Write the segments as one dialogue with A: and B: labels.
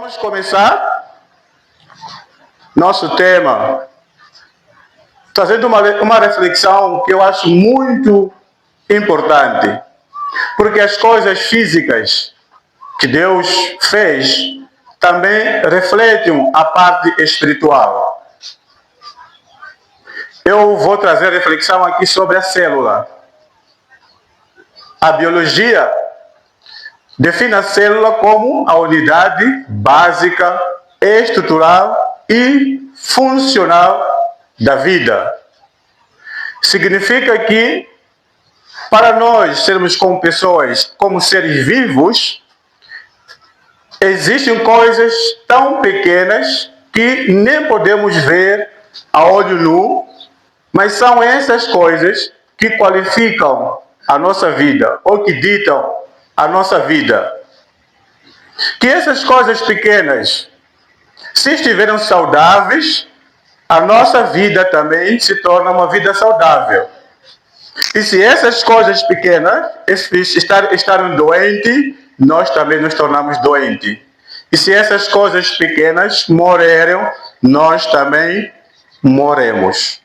A: Vamos começar nosso tema trazendo uma reflexão que eu acho muito importante, porque as coisas físicas que Deus fez também refletem a parte espiritual. Eu vou trazer reflexão aqui sobre a célula. A biologia define a célula como a unidade básica, estrutural e funcional da vida. Significa que, para nós sermos como pessoas, como seres vivos, existem coisas tão pequenas que nem podemos ver a olho nu, mas são essas coisas que qualificam a nossa vida, ou que ditam a nossa vida. Que essas coisas pequenas, se estiverem saudáveis, a nossa vida também se torna uma vida saudável. E se essas coisas pequenas estarem doentes, nós também nos tornamos doentes. E se essas coisas pequenas morrerem, nós também morremos.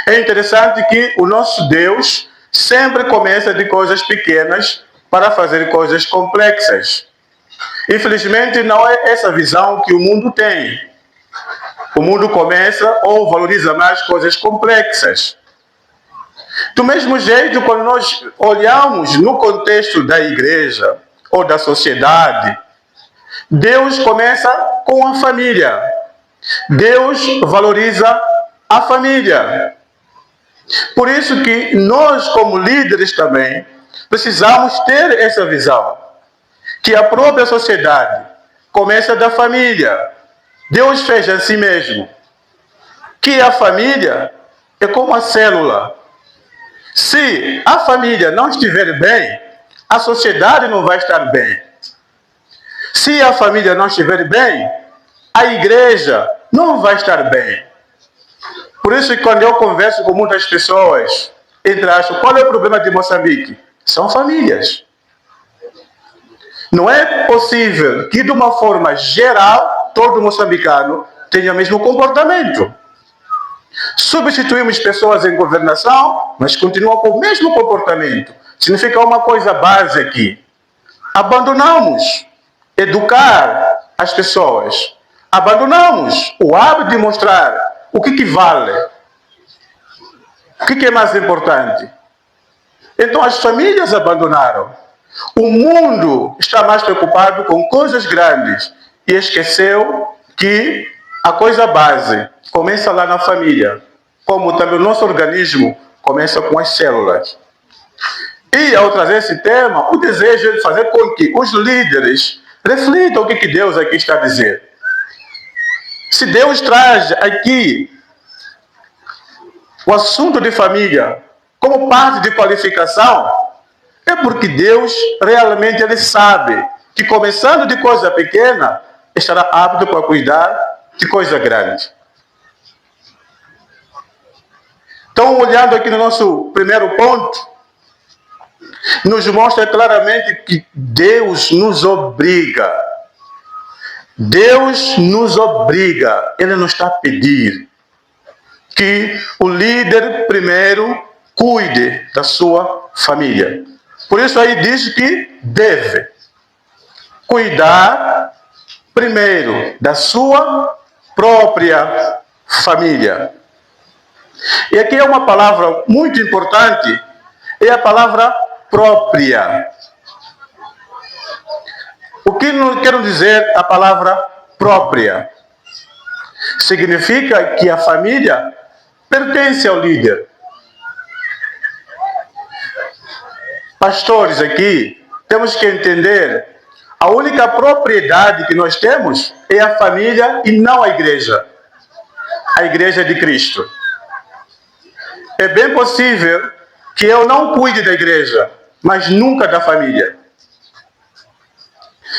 A: É interessante que o nosso Deus sempre começa de coisas pequenas para fazer coisas complexas. Infelizmente, não é essa visão que o mundo tem. O mundo começa ou valoriza mais coisas complexas. Do mesmo jeito, quando nós olhamos no contexto da igreja ou da sociedade, Deus começa com a família. Deus valoriza a família. Por isso que nós, como líderes também, precisamos ter essa visão, que a própria sociedade começa da família. Deus fez assim mesmo, que a família é como a célula. Se a família não estiver bem, a sociedade não vai estar bem. Se a família não estiver bem, a igreja não vai estar bem. Por isso que quando eu converso com muitas pessoas, entre aspas, qual é o problema de Moçambique? São famílias. Não é possível que, de uma forma geral, todo moçambicano tenha o mesmo comportamento. Substituímos pessoas em governação, mas continuam com o mesmo comportamento. Significa uma coisa base aqui. Abandonamos educar as pessoas. Abandonamos o hábito de mostrar o que vale. O que é mais importante? Então as famílias abandonaram. O mundo está mais preocupado com coisas grandes e esqueceu que a coisa base começa lá na família, como também o nosso organismo começa com as células. E ao trazer esse tema, o desejo é de fazer com que os líderes reflitam o que Deus aqui está a dizer. Se Deus traz aqui o assunto de família como parte de qualificação, é porque Deus realmente ele sabe que começando de coisa pequena, estará apto para cuidar de coisa grande. Então, olhando aqui no nosso primeiro ponto, nos mostra claramente que Deus nos obriga. Deus nos obriga, Ele nos está a pedir que o líder primeiro cuide da sua família. Por isso aí diz que deve cuidar primeiro da sua própria família. E aqui é uma palavra muito importante, é a palavra própria. O que quero dizer a palavra própria? Significa que a família pertence ao líder. Pastores aqui, temos que entender, a única propriedade que nós temos é a família e não a igreja de Cristo. É bem possível que eu não cuide da igreja, mas nunca da família.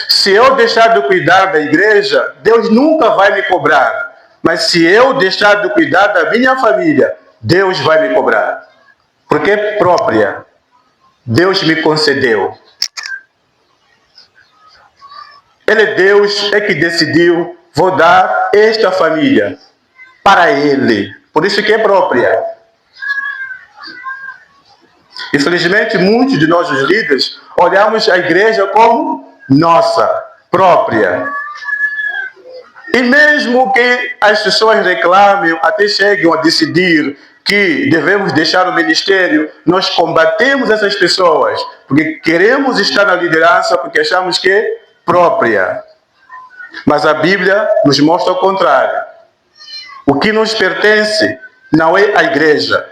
A: Se eu deixar de cuidar da igreja, Deus nunca vai me cobrar. Mas se eu deixar de cuidar da minha família, Deus vai me cobrar. Porque é própria. Deus me concedeu. Ele, Deus, é que decidiu, vou dar esta família para ele. Por isso que é própria. Infelizmente, muitos de nós, os líderes, olhamos a igreja como nossa, própria. E mesmo que as pessoas reclamem, até cheguem a decidir que devemos deixar o ministério, nós combatemos essas pessoas, porque queremos estar na liderança, porque achamos que é própria. Mas a Bíblia nos mostra o contrário. O que nos pertence não é a igreja.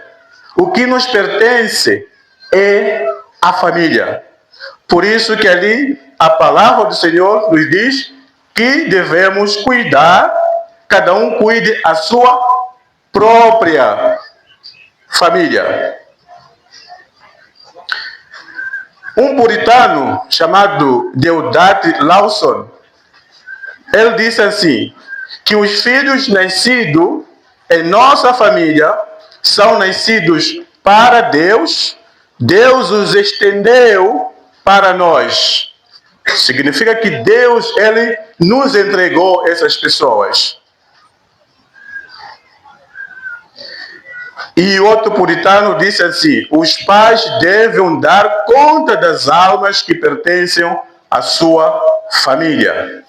A: O que nos pertence é a família. Por isso que ali a palavra do Senhor nos diz que devemos cuidar, cada um cuide a sua própria família. Um puritano chamado Deodat Lawson, ele disse assim, que os filhos nascidos em nossa família são nascidos para Deus, Deus os estendeu para nós. Significa que Deus, ele nos entregou essas pessoas. E outro puritano disse assim, os pais devem dar conta das almas que pertencem à sua família.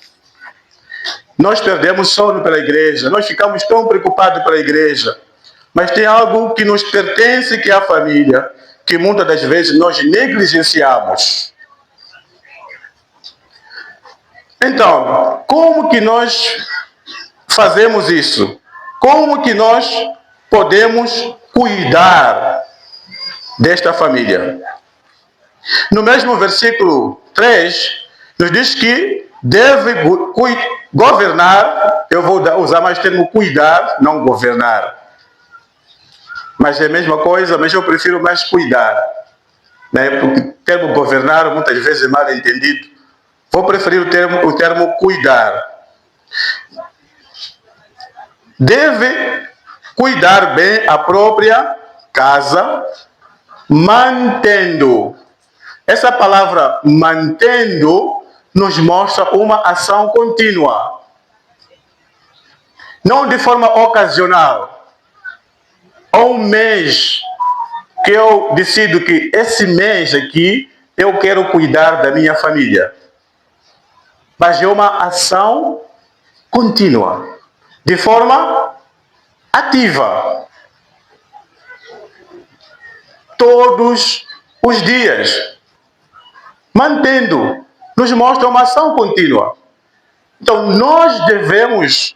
A: Nós perdemos sono pela igreja, nós ficamos tão preocupados pela igreja, mas tem algo que nos pertence, que é a família, que muitas das vezes nós negligenciamos. Então, como que nós fazemos isso? Como que nós podemos cuidar desta família? No mesmo versículo 3, nos diz que deve governar, eu vou usar mais o termo cuidar, não governar. Mas é a mesma coisa, mas eu prefiro mais cuidar. Né? Porque o termo governar muitas vezes é mal entendido. Vou preferir o termo cuidar. Deve cuidar bem a própria casa, mantendo. Essa palavra mantendo nos mostra uma ação contínua. Não de forma ocasional. Um mês que eu decido que esse mês aqui eu quero cuidar da minha família. Mas é uma ação contínua, de forma ativa. Todos os dias. Mantendo. Nos mostra uma ação contínua. Então, nós devemos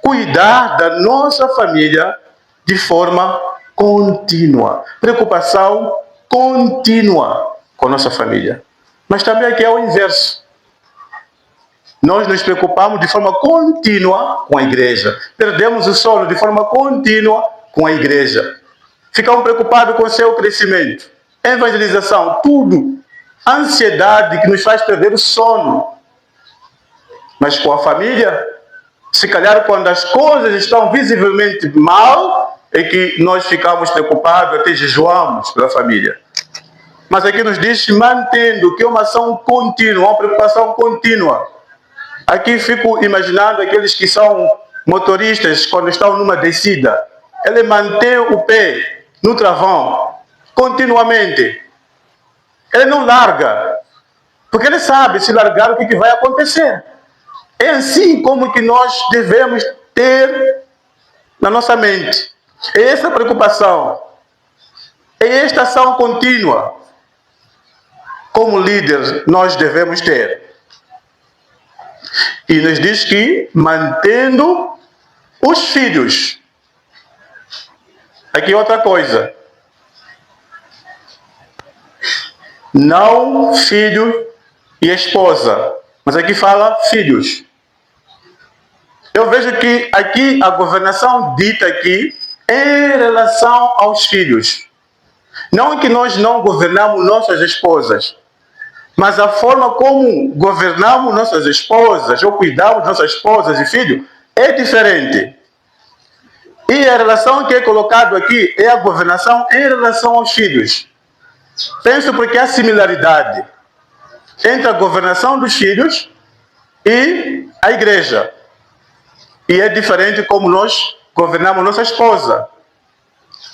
A: cuidar da nossa família de forma contínua. Preocupação contínua com a nossa família. Mas também aqui é o inverso. Nós nos preocupamos de forma contínua com a igreja. Perdemos o sono de forma contínua com a igreja. Ficamos preocupados com o seu crescimento. Evangelização, tudo. Ansiedade que nos faz perder o sono. Mas com a família, se calhar quando as coisas estão visivelmente mal, é que nós ficamos preocupados, até jejuamos pela família. Mas aqui nos diz mantendo, que é uma ação contínua, uma preocupação contínua. Aqui fico imaginando aqueles que são motoristas quando estão numa descida. Ele mantém o pé no travão continuamente. Ele não larga. Porque ele sabe, se largar, o que vai acontecer. É assim como que nós devemos ter na nossa mente. É essa preocupação. É esta ação contínua. Como líder, nós devemos ter. E nos diz que mantendo os filhos. Aqui outra coisa. Não filho e esposa. Mas aqui fala filhos. Eu vejo que aqui a governação dita aqui é em relação aos filhos. Não que nós não governamos nossas esposas. Mas a forma como governamos nossas esposas, ou cuidamos de nossas esposas e filhos, é diferente. E a relação que é colocado aqui é a governação em relação aos filhos. Penso porque há similaridade entre a governação dos filhos e a igreja. E é diferente como nós governamos nossa esposa.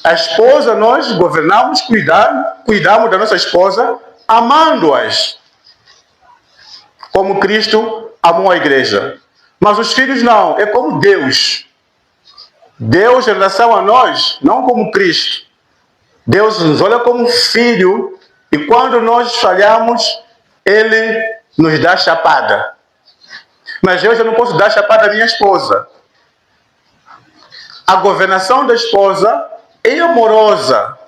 A: A esposa, nós governamos, cuidamos da nossa esposa, amando-as, como Cristo amou a igreja. Mas os filhos não, é como Deus. Deus, em relação a nós, não como Cristo. Deus nos olha como filho, e quando nós falhamos, Ele nos dá chapada. Mas eu já não posso dar chapada à minha esposa. A governação da esposa é amorosa,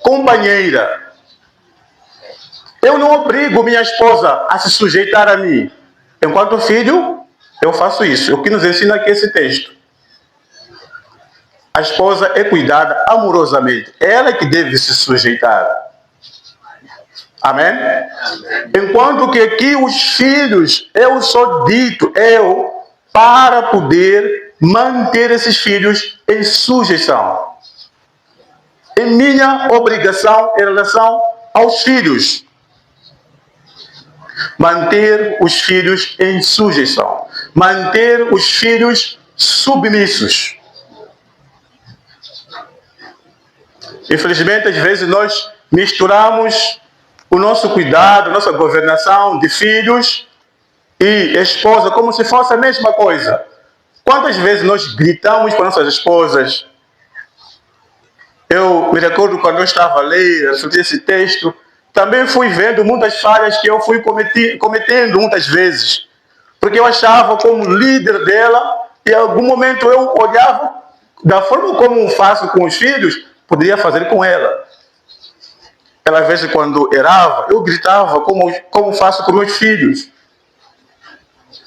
A: companheira. Eu não obrigo minha esposa a se sujeitar a mim. Enquanto filho, eu faço isso. O que nos ensina aqui esse texto. A esposa é cuidada amorosamente. Ela é que deve se sujeitar. Amém? Enquanto que aqui os filhos, eu sou dito, para poder manter esses filhos em sujeição. É minha obrigação em relação aos filhos. Manter os filhos em sujeição. Manter os filhos submissos. Infelizmente, às vezes nós misturamos o nosso cuidado, a nossa governação de filhos e esposa como se fosse a mesma coisa. Quantas vezes nós gritamos para nossas esposas? Eu me recordo quando eu estava a ler, esse texto, também fui vendo muitas falhas que eu fui cometendo muitas vezes. Porque eu achava como líder dela, e em algum momento eu olhava, da forma como faço com os filhos, poderia fazer com ela. Ela, às vezes, quando errava, eu gritava como faço com meus filhos.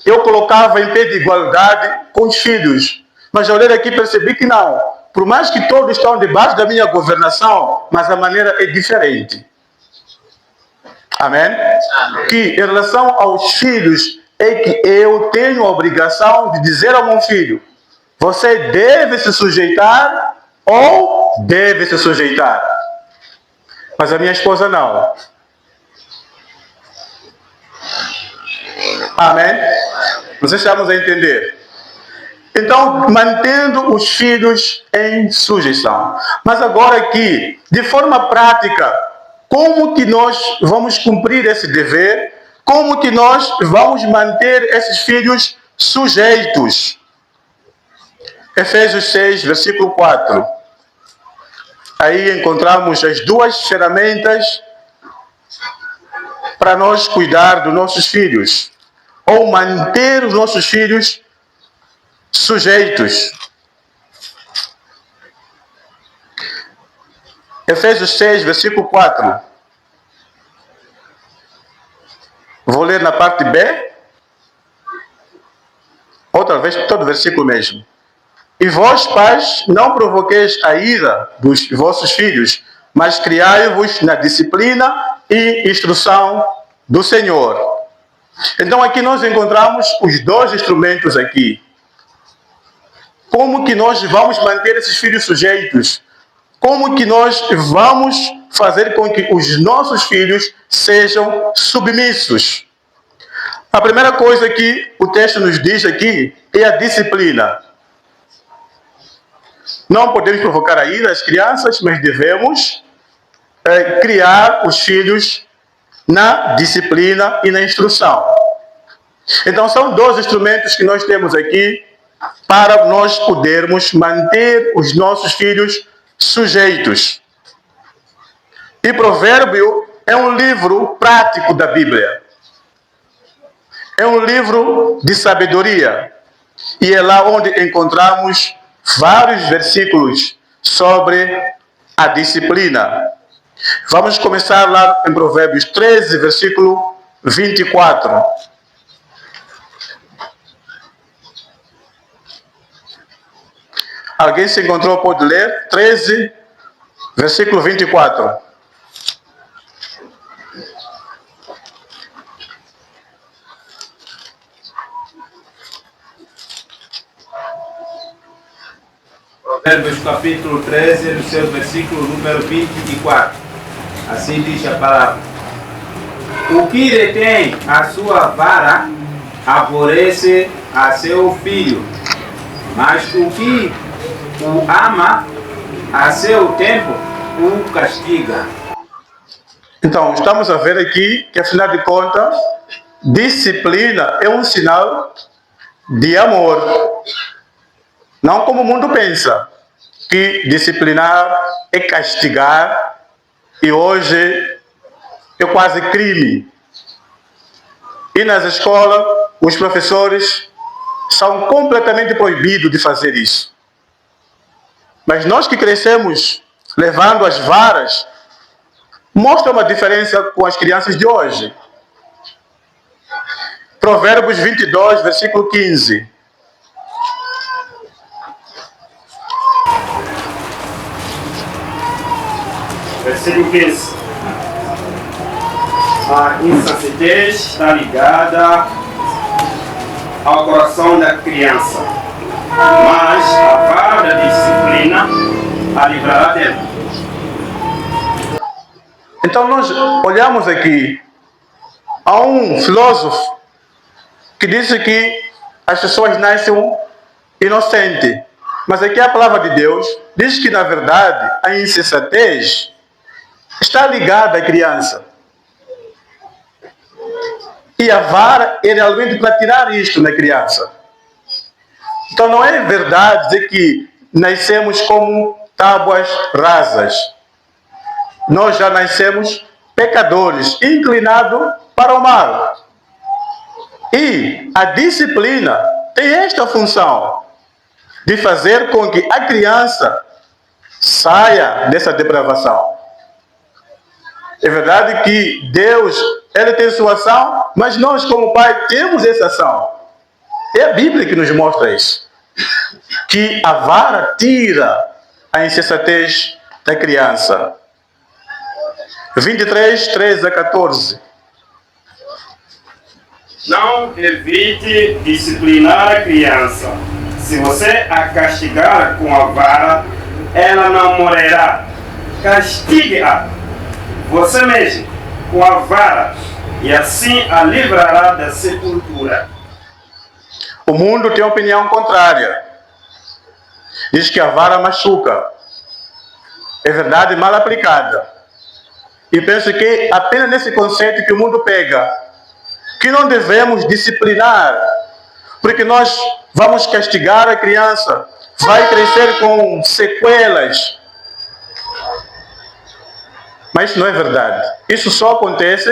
A: Eu colocava em pé de igualdade com os filhos. Mas ao ler aqui percebi que não. Por mais que todos estão debaixo da minha governação, mas a maneira é diferente. Amém? Amém. Que em relação aos filhos, é que eu tenho a obrigação de dizer ao meu filho: você deve se sujeitar ou deve se sujeitar. Mas a minha esposa não. Amém? Nós estamos a entender. Então, mantendo os filhos em sujeição. Mas agora aqui, de forma prática, como que nós vamos cumprir esse dever? Como que nós vamos manter esses filhos sujeitos? Efésios 6, versículo 4. Aí encontramos as duas ferramentas para nós cuidar dos nossos filhos, ou manter os nossos filhos sujeitos. Efésios 6, versículo 4. Vou ler na parte B, outra vez todo o versículo mesmo. E vós, pais, não provoqueis a ira dos vossos filhos, mas criai-vos na disciplina e instrução do Senhor. Então aqui nós encontramos os dois instrumentos aqui. Como que nós vamos manter esses filhos sujeitos? Como que nós vamos fazer com que os nossos filhos sejam submissos? A primeira coisa que o texto nos diz aqui é a disciplina. Não podemos provocar a ira às crianças, mas devemos criar os filhos na disciplina e na instrução. Então são dois instrumentos que nós temos aqui para nós podermos manter os nossos filhos sujeitos. E Provérbio é um livro prático da Bíblia. É um livro de sabedoria. E é lá onde encontramos vários versículos sobre a disciplina. Vamos começar lá em Provérbios 13, versículo 24. Alguém se encontrou, pode ler? 13, versículo 24.
B: Provérbios capítulo 13, no seu versículo número 24. Assim diz a palavra: o que detém a sua vara aborrece a seu filho, mas o que o ama a seu tempo o castiga.
A: Então, estamos a ver aqui que, afinal de contas, disciplina é um sinal de amor. Não como o mundo pensa, que disciplinar é castigar e hoje é quase crime. E nas escolas, os professores são completamente proibidos de fazer isso. Mas nós que crescemos levando as varas, mostra uma diferença com as crianças de hoje. Provérbios 22, versículo 15.
C: Versículo 15. A insensatez está ligada ao coração da criança, mas a vara da disciplina a livrará dele.
A: Então nós olhamos aqui a um filósofo que disse que as pessoas nascem inocentes. Mas aqui a palavra de Deus diz que, na verdade, a insensatez está ligada à criança. E a vara é realmente para tirar isto na criança. Então não é verdade dizer que nascemos como tábuas rasas. Nós já nascemos pecadores, inclinados para o mal. E a disciplina tem esta função de fazer com que a criança saia dessa depravação. É verdade que Deus, Ele tem sua ação, mas nós como pai temos essa ação. É a Bíblia que nos mostra isso. Que a vara tira a insensatez da criança. 23, 13 a 14.
C: Não evite disciplinar a criança. Se você a castigar com a vara, ela não morrerá. Castigue-a você mesmo com a vara, e assim a livrará da sepultura.
A: O mundo tem opinião contrária. Diz que a vara machuca. É verdade, mal aplicada. E penso que apenas nesse conceito que o mundo pega, que não devemos disciplinar, porque nós vamos castigar a criança, vai crescer com sequelas. Mas isso não é verdade. Isso só acontece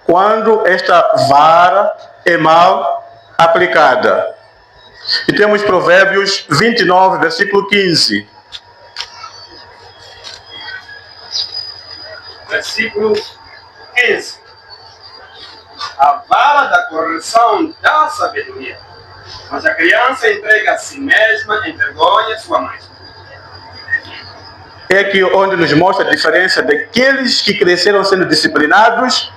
A: quando esta vara é mal aplicada. E temos Provérbios 29, versículo 15.
C: Versículo 15. A vara da correção dá sabedoria, mas a criança entrega a si mesma, envergonha sua mãe.
A: É aqui onde nos mostra a diferença daqueles que cresceram sendo disciplinados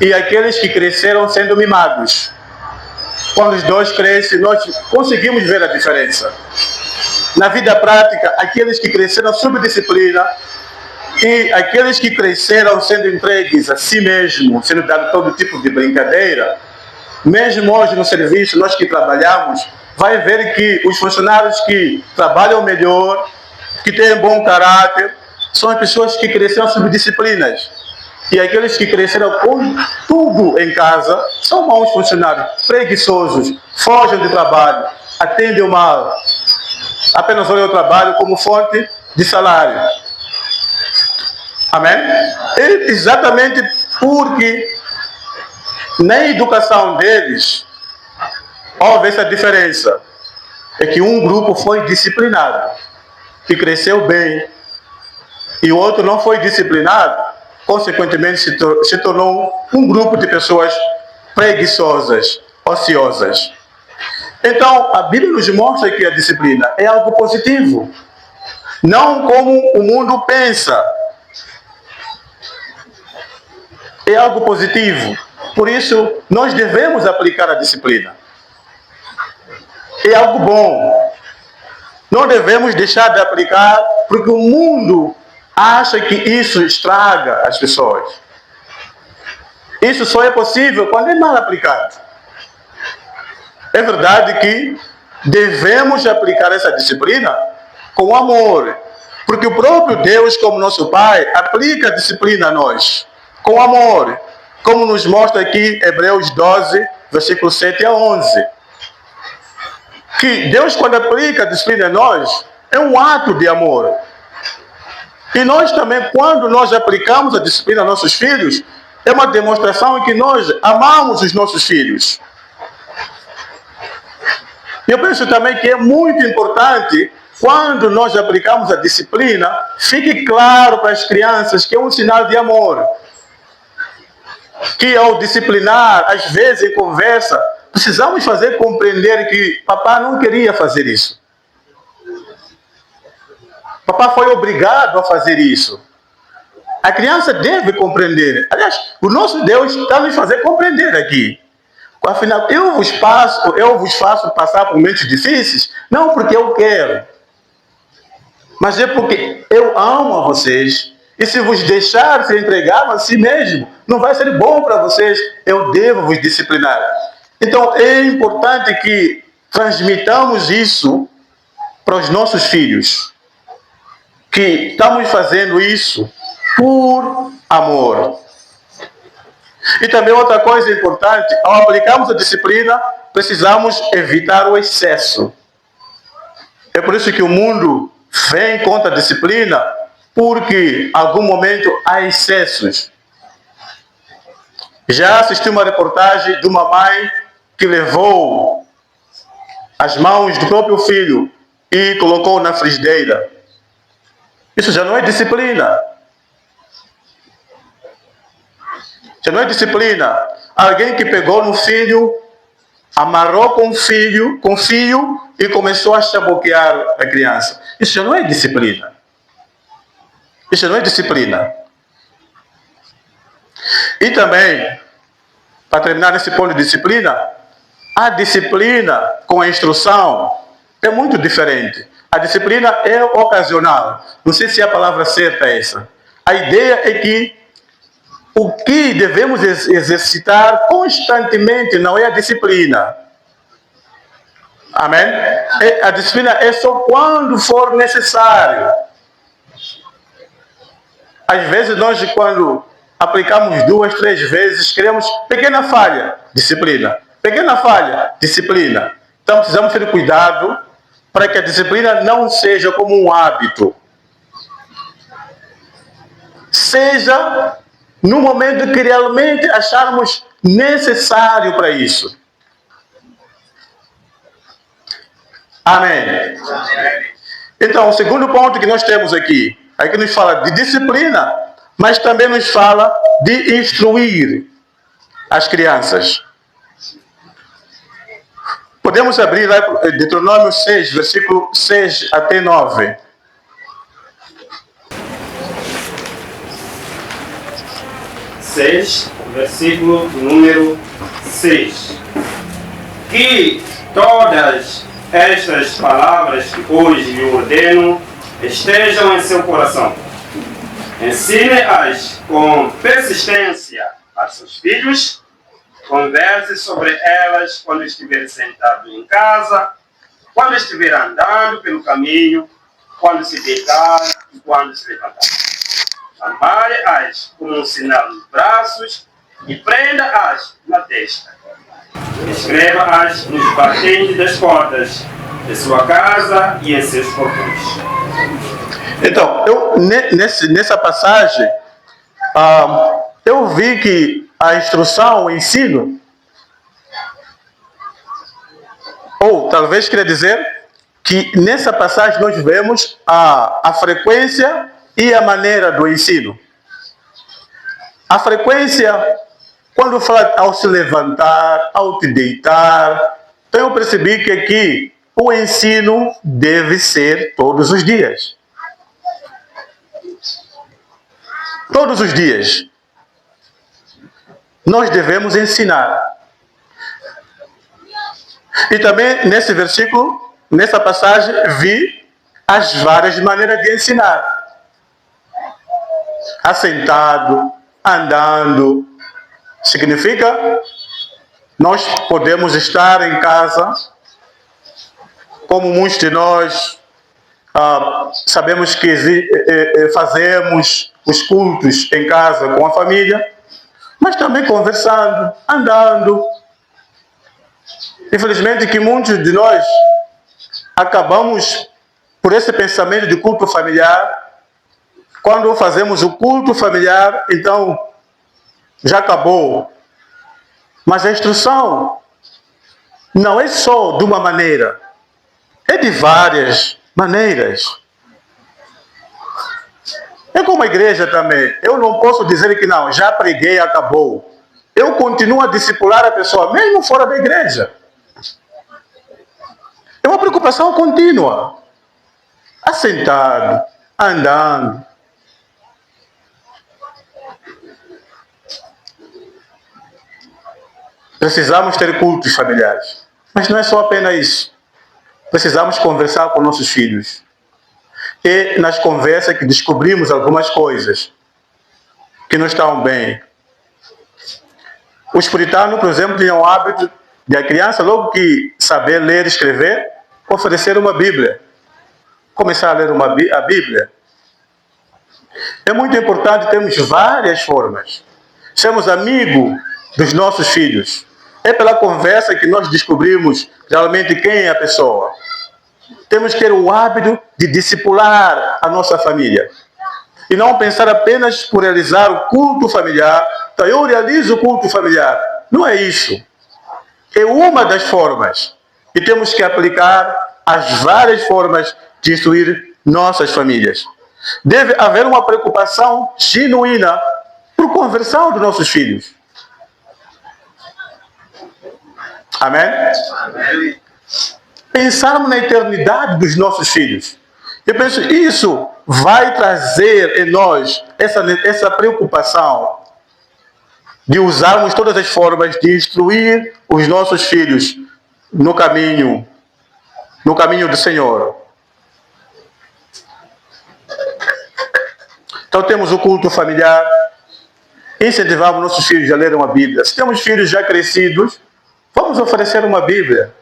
A: e aqueles que cresceram sendo mimados. Quando os dois crescem, nós conseguimos ver a diferença. Na vida prática, aqueles que cresceram sob disciplina e aqueles que cresceram sendo entregues a si mesmo, sendo dado todo tipo de brincadeira, mesmo hoje no serviço, nós que trabalhamos, vai ver que os funcionários que trabalham melhor, que têm bom caráter, são as pessoas que cresceram sob disciplinas. E aqueles que cresceram com tudo em casa são maus funcionários, preguiçosos, fogem do trabalho, atendem o mal, apenas olham o trabalho como fonte de salário. Amém? E exatamente porque na educação deles houve essa diferença. É que um grupo foi disciplinado, que cresceu bem, e o outro não foi disciplinado, consequentemente se tornou um grupo de pessoas preguiçosas, ociosas. Então, a Bíblia nos mostra que a disciplina é algo positivo, não como o mundo pensa. É algo positivo. Por isso, nós devemos aplicar a disciplina. É algo bom. Não devemos deixar de aplicar, porque o mundo acha que isso estraga as pessoas. Isso só é possível quando é mal aplicado. É verdade que devemos aplicar essa disciplina com amor, porque o próprio Deus, como nosso Pai, aplica a disciplina a nós, com amor, como nos mostra aqui Hebreus 12, versículos 7 a 11. Que Deus, quando aplica a disciplina a nós, é um ato de amor. E nós também, quando nós aplicamos a disciplina a nossos filhos, é uma demonstração em que nós amamos os nossos filhos. E eu penso também que é muito importante, quando nós aplicamos a disciplina, fique claro para as crianças que é um sinal de amor. Que ao disciplinar, às vezes em conversa, precisamos fazer compreender que papai não queria fazer isso. Papai foi obrigado a fazer isso. A criança deve compreender. Aliás, o nosso Deus está nos fazer compreender aqui. Afinal, eu vos faço passar por momentos difíceis, não porque eu quero, mas é porque eu amo a vocês. E se vos deixar se entregar a si mesmo, não vai ser bom para vocês. Eu devo vos disciplinar. Então, é importante que transmitamos isso para os nossos filhos. Que estamos fazendo isso por amor. E também outra coisa importante, ao aplicarmos a disciplina, precisamos evitar o excesso. É por isso que o mundo vem contra a disciplina, porque em algum momento há excessos. Já assisti uma reportagem de uma mãe que levou as mãos do próprio filho e colocou na frigideira. Isso já não é disciplina. Já não é disciplina. Alguém que pegou no filho, amarrou com fio e começou a chaboquear a criança. Isso já não é disciplina. Isso não é disciplina. E também, para terminar nesse ponto de disciplina, a disciplina com a instrução é muito diferente. A disciplina é ocasional. Não sei se a palavra certa é essa. A ideia é que o que devemos exercitar constantemente não é a disciplina. Amém? A disciplina é só quando for necessário. Às vezes nós, quando aplicamos 2, 3 vezes, queremos pequena falha, disciplina. Pequena falha, disciplina. Então precisamos ter cuidado para que a disciplina não seja como um hábito. Seja no momento que realmente acharmos necessário para isso. Amém. Então, o segundo ponto que nós temos aqui nos fala de disciplina, mas também nos fala de instruir as crianças. Podemos abrir lá Deuteronômio 6, versículo 6 até 9.
C: Versículo número 6. Que todas estas palavras que hoje lhe ordeno estejam em seu coração. Ensine-as com persistência a seus filhos. Converse sobre elas quando estiver sentado em casa, quando estiver andando pelo caminho, quando se deitar e quando se levantar. Amarre-as como um sinal nos braços e prenda-as na testa. Escreva-as nos batentes das portas de sua casa e em seus portões.
A: Então, nessa passagem, eu vi que a instrução, o ensino, ou talvez queria dizer que nessa passagem nós vemos a frequência e a maneira do ensino. A frequência, quando fala ao se levantar, ao te deitar, então eu percebi que aqui o ensino deve ser todos os dias. Todos os dias. Nós devemos ensinar. E também nesse versículo, nessa passagem, vi as várias maneiras de ensinar. Assentado, andando. Significa nós podemos estar em casa, como muitos de nós sabemos que fazemos os cultos em casa com a família, mas também conversando, andando. Infelizmente que muitos de nós acabamos por esse pensamento de culto familiar. Quando fazemos o culto familiar, então já acabou. Mas a instrução não é só de uma maneira, é de várias maneiras. É como a igreja também. Eu não posso dizer que não, já preguei, acabou. Eu continuo a discipular a pessoa, mesmo fora da igreja. É uma preocupação contínua. Assentado, andando. Precisamos ter cultos familiares. Mas não é só apenas isso. Precisamos conversar com nossos filhos. E nas conversas que descobrimos algumas coisas que não estão bem. Os puritanos, por exemplo, tinham o hábito de a criança, logo que saber ler e escrever, oferecer uma Bíblia. Começar a ler a Bíblia. É muito importante termos várias formas. Sermos amigos dos nossos filhos. É pela conversa que nós descobrimos realmente quem é a pessoa. Temos que ter o hábito de discipular a nossa família. E não pensar apenas por realizar o culto familiar. Então eu realizo o culto familiar. Não é isso. É uma das formas. E temos que aplicar as várias formas de instruir nossas famílias. Deve haver uma preocupação genuína por conversão dos nossos filhos. Amém? Amém. Pensarmos na eternidade dos nossos filhos. Eu penso, isso vai trazer em nós essa preocupação de usarmos todas as formas de instruir os nossos filhos no caminho do Senhor. Então temos o culto familiar, incentivamos nossos filhos a lerem uma Bíblia. Se temos filhos já crescidos, vamos oferecer uma Bíblia.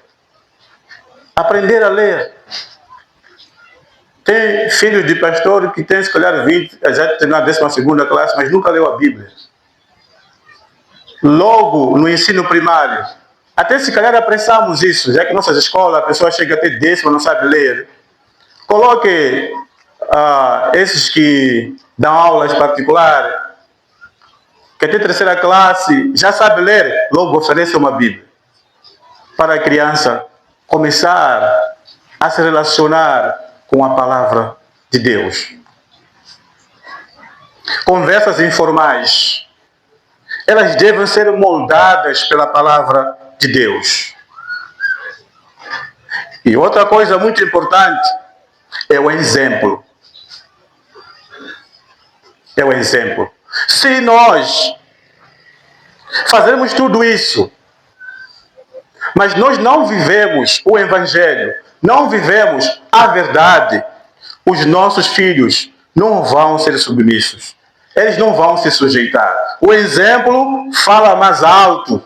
A: Aprender a ler. Tem filhos de pastor que tem, se calhar, 20, já terminou a 12ª classe, mas nunca leu a Bíblia. Logo, no ensino primário, até se calhar apressamos isso, já que nossas escolas, a pessoa chega até 10ª, não sabe ler. Coloque esses que dão aulas particulares, que até 3ª classe já sabe ler, logo ofereça uma Bíblia. Para a criança começar a se relacionar com a palavra de Deus. Conversas informais, elas devem ser moldadas pela palavra de Deus. E outra coisa muito importante é o exemplo. É o exemplo. Se nós fazermos tudo isso, mas nós não vivemos o Evangelho, não vivemos a verdade, os nossos filhos não vão ser submissos. Eles não vão se sujeitar. O exemplo fala mais alto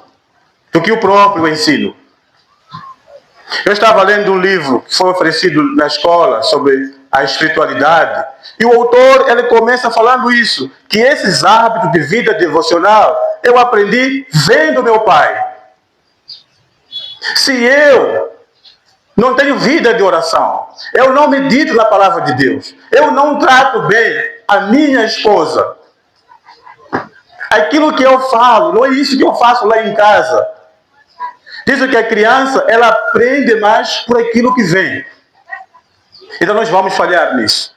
A: do que o próprio ensino. Eu estava lendo um livro que foi oferecido na escola sobre a espiritualidade, e o autor ele começa falando isso, que esses hábitos de vida devocional eu aprendi vendo meu pai. Se eu não tenho vida de oração, eu não medito na palavra de Deus, eu não trato bem a minha esposa, aquilo que eu falo, não é isso que eu faço lá em casa. Diz que a criança, ela aprende mais por aquilo que vem. Então nós vamos falhar nisso.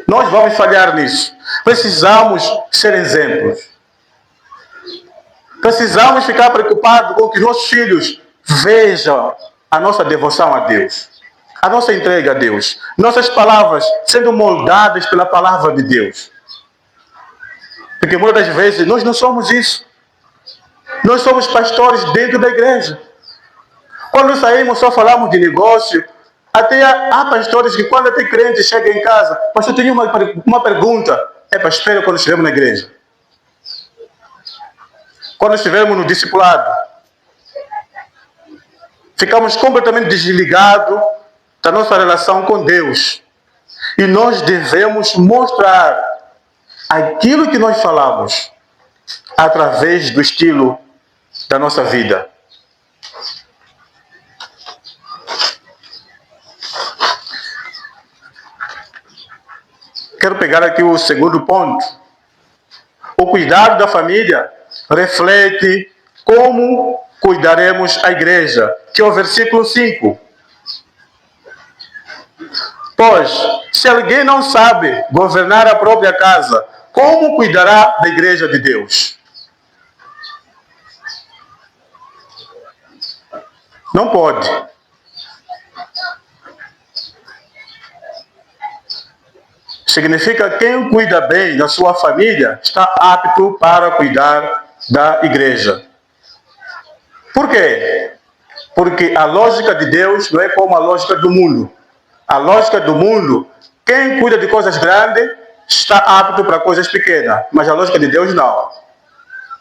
A: Nós vamos falhar nisso. Precisamos ser exemplos. Precisamos ficar preocupados com que nossos filhos vejam a nossa devoção a Deus, a nossa entrega a Deus, nossas palavras sendo moldadas pela palavra de Deus. Porque muitas das vezes nós não somos isso. Nós somos pastores dentro da igreja. Quando saímos só falamos de negócio. Até há pastores que quando até crente chega em casa, pastor, tenho uma pergunta. Espera quando estivermos na igreja. quando estivermos no discipulado, ficamos completamente desligados da nossa relação com Deus. E nós devemos mostrar aquilo que nós falamos através do estilo da nossa vida. Quero pegar aqui o segundo ponto. O cuidado da família reflete como cuidaremos a igreja, que é o versículo 5. Pois, se alguém não sabe governar a própria casa, como cuidará da igreja de Deus? Não pode. Significa que quem cuida bem da sua família está apto para cuidar da igreja. Por quê? Porque a lógica de Deus não é como a lógica do mundo. A lógica do mundo, quem cuida de coisas grandes está apto para coisas pequenas. Mas a lógica de Deus não.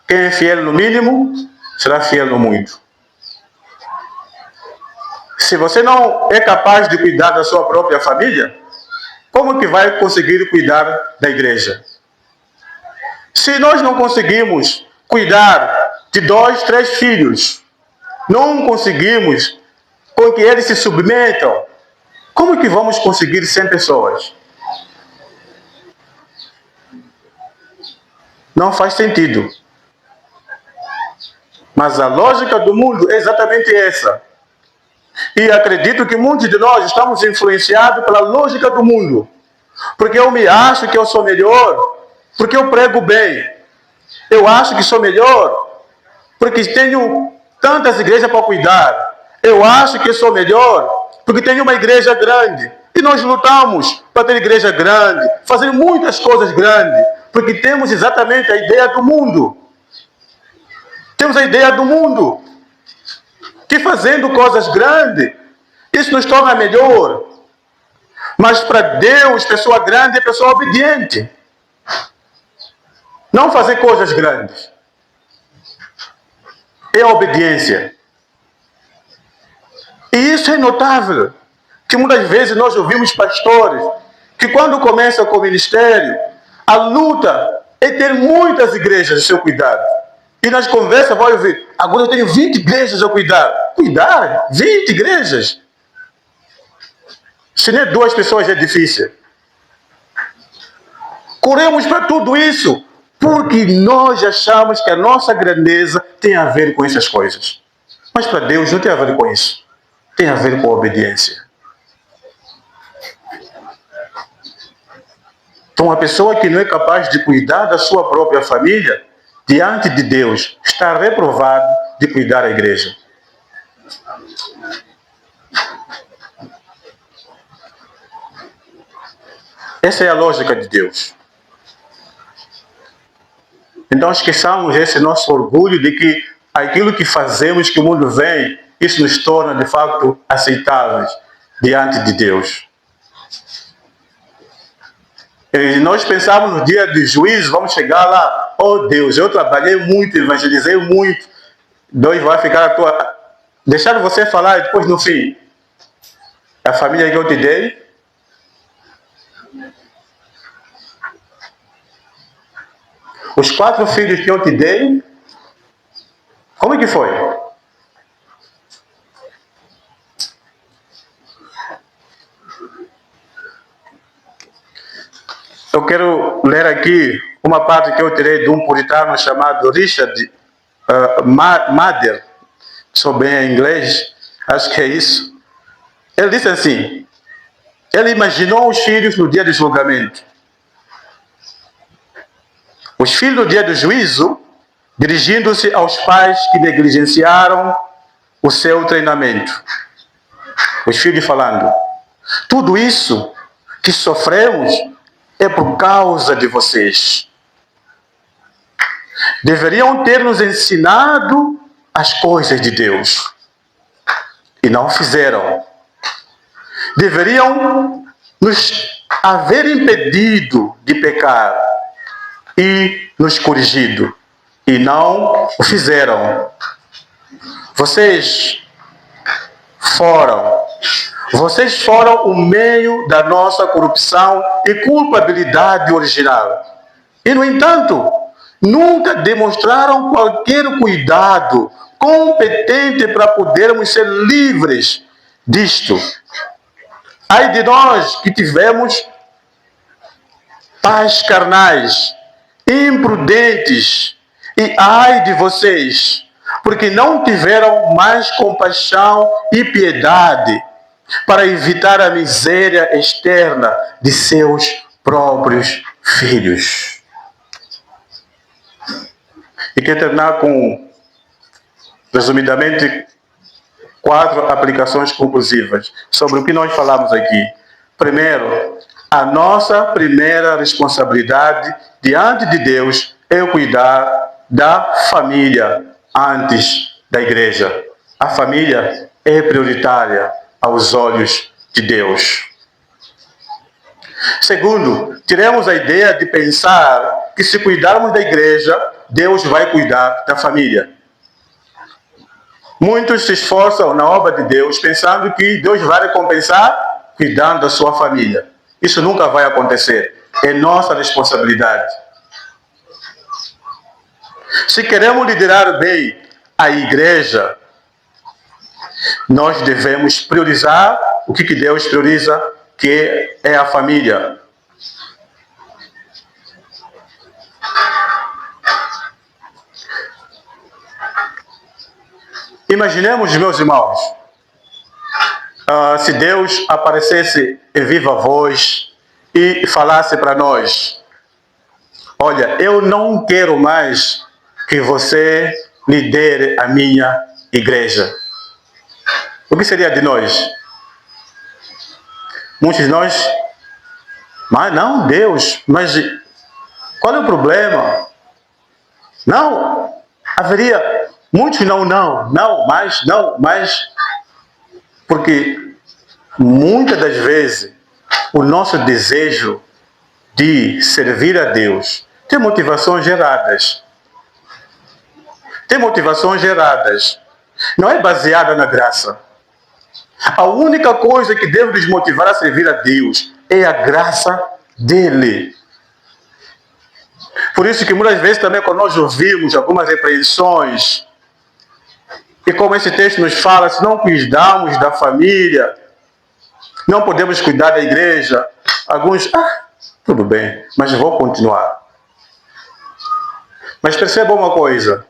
A: Quem é fiel no mínimo, será fiel no muito. Se você não é capaz de cuidar da sua própria família, como que vai conseguir cuidar da igreja? Se nós não conseguimos cuidar de 2, 3 filhos, não conseguimos com que eles se submetam, como que vamos conseguir 100 pessoas? Não faz sentido. Mas a lógica do mundo é exatamente essa. E acredito que muitos de nós estamos influenciados pela lógica do mundo. Porque eu me acho que eu sou melhor, porque eu prego bem. Eu acho que sou melhor, porque tenho tantas igrejas para cuidar. Eu acho que sou melhor, porque tenho uma igreja grande. E nós lutamos para ter igreja grande, fazer muitas coisas grandes, porque temos exatamente a ideia do mundo. Temos a ideia do mundo. Que fazendo coisas grandes, isso nos torna melhor. Mas para Deus, pessoa grande é pessoa obediente. Não fazer coisas grandes. É a obediência. E isso é notável. Que muitas vezes nós ouvimos pastores que quando começam com o ministério, a luta é ter muitas igrejas ao seu cuidado. E nas conversas vai ouvir, agora eu tenho 20 igrejas a cuidar. Cuidar? 20 igrejas? Se nem 2 pessoas é difícil. Corremos para tudo isso porque nós achamos que a nossa grandeza tem a ver com essas coisas. Mas para Deus não tem a ver com isso. Tem a ver com a obediência. Então, a pessoa que não é capaz de cuidar da sua própria família, diante de Deus, está reprovado de cuidar da igreja. Essa é a lógica de Deus. Então, esqueçamos esse nosso orgulho de que aquilo que fazemos, que o mundo vem, isso nos torna, de fato, aceitáveis diante de Deus. E nós pensamos no dia do juízo, vamos chegar lá, oh Deus, eu trabalhei muito, evangelizei muito, Deus vai ficar a tua... Deixar você falar e depois no fim, a família que eu te dei, os 4 filhos que eu te dei, como é que foi? Eu quero ler aqui uma parte que eu tirei de um puritano chamado Richard Madden, sou bem em inglês, acho que é isso. Ele disse assim, ele imaginou os filhos no dia do julgamento. Os filhos no dia do juízo, dirigindo-se aos pais que negligenciaram o seu treinamento. Os filhos falando, tudo isso que sofremos é por causa de vocês. Deveriam ter nos ensinado as coisas de Deus. E não fizeram. Deveriam nos haver impedido de pecar e nos corrigido. e não o fizeram. Vocês foram o meio da nossa corrupção e culpabilidade original. E, no entanto, nunca demonstraram qualquer cuidado competente para podermos ser livres disto. Ai de nós que tivemos pais carnais, imprudentes, e ai de vocês, porque não tiveram mais compaixão e piedade para evitar a miséria externa de seus próprios filhos. E quero terminar com, resumidamente, 4 aplicações conclusivas sobre o que nós falamos aqui. Primeiro, a nossa primeira responsabilidade diante de Deus é cuidar da família antes da igreja. A família é prioritária aos olhos de Deus. Segundo, tiremos a ideia de pensar que se cuidarmos da igreja, Deus vai cuidar da família. Muitos se esforçam na obra de Deus pensando que Deus vai recompensar cuidando da sua família. Isso nunca vai acontecer. É nossa responsabilidade. Se queremos liderar bem a igreja, nós devemos priorizar o que Deus prioriza, que é a família. Imaginemos, meus irmãos, se Deus aparecesse em viva voz e falasse para nós: olha, eu não quero mais que você lidere a minha igreja. O que seria de nós? Muitos de nós, mas não, Deus, mas qual é o problema? Não, haveria muitos não, mas, porque muitas das vezes o nosso desejo de servir a Deus tem motivações geradas. Não é baseada na graça. A única coisa que deve nos motivar a servir a Deus é a graça dele. Por isso que muitas vezes também quando nós ouvimos algumas repreensões, e como esse texto nos fala, se não cuidarmos da família, não podemos cuidar da igreja, alguns, tudo bem, mas vou continuar. Mas perceba uma coisa,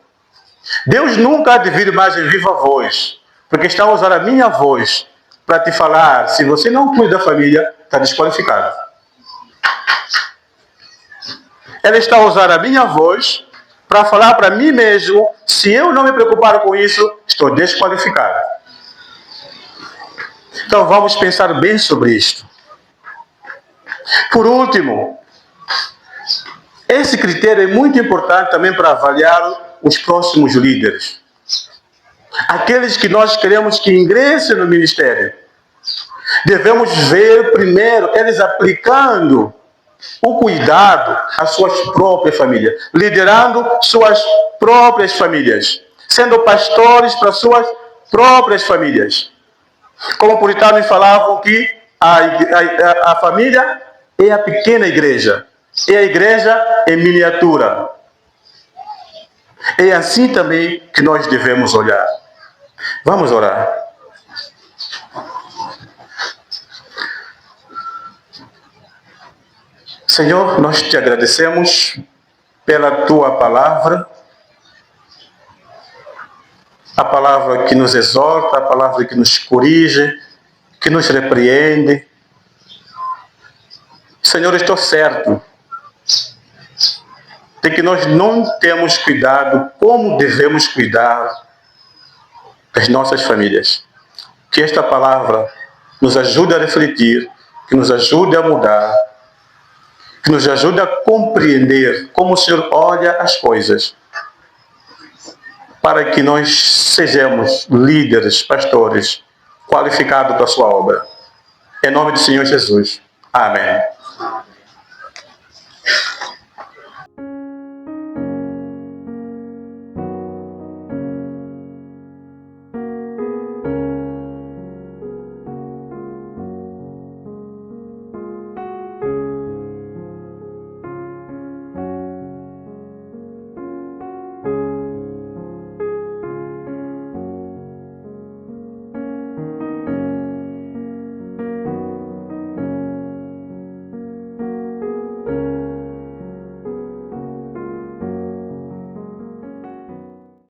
A: Deus nunca há de vir mais em viva voz, porque está a usar a minha voz para te falar: se você não cuida da família, está desqualificado. Ele está a usar a minha voz para falar para mim mesmo: se eu não me preocupar com isso, estou desqualificado. Então vamos pensar bem sobre isto. Por último, esse critério é muito importante também para avaliar os próximos líderes. Aqueles que nós queremos que ingressem no ministério. Devemos ver primeiro eles aplicando o cuidado às suas próprias famílias, liderando suas próprias famílias, sendo pastores para suas próprias famílias. Como puritanos falavam que a família é a pequena igreja, e a igreja é miniatura. É assim também que nós devemos olhar. Vamos orar. Senhor, nós te agradecemos pela tua palavra, a palavra que nos exorta, a palavra que nos corrige, que nos repreende. Senhor, estou certo de que nós não temos cuidado como devemos cuidar das nossas famílias. Que esta palavra nos ajude a refletir, que nos ajude a mudar, que nos ajude a compreender como o Senhor olha as coisas, para que nós sejamos líderes, pastores, qualificados para a sua obra. Em nome do Senhor Jesus. Amém.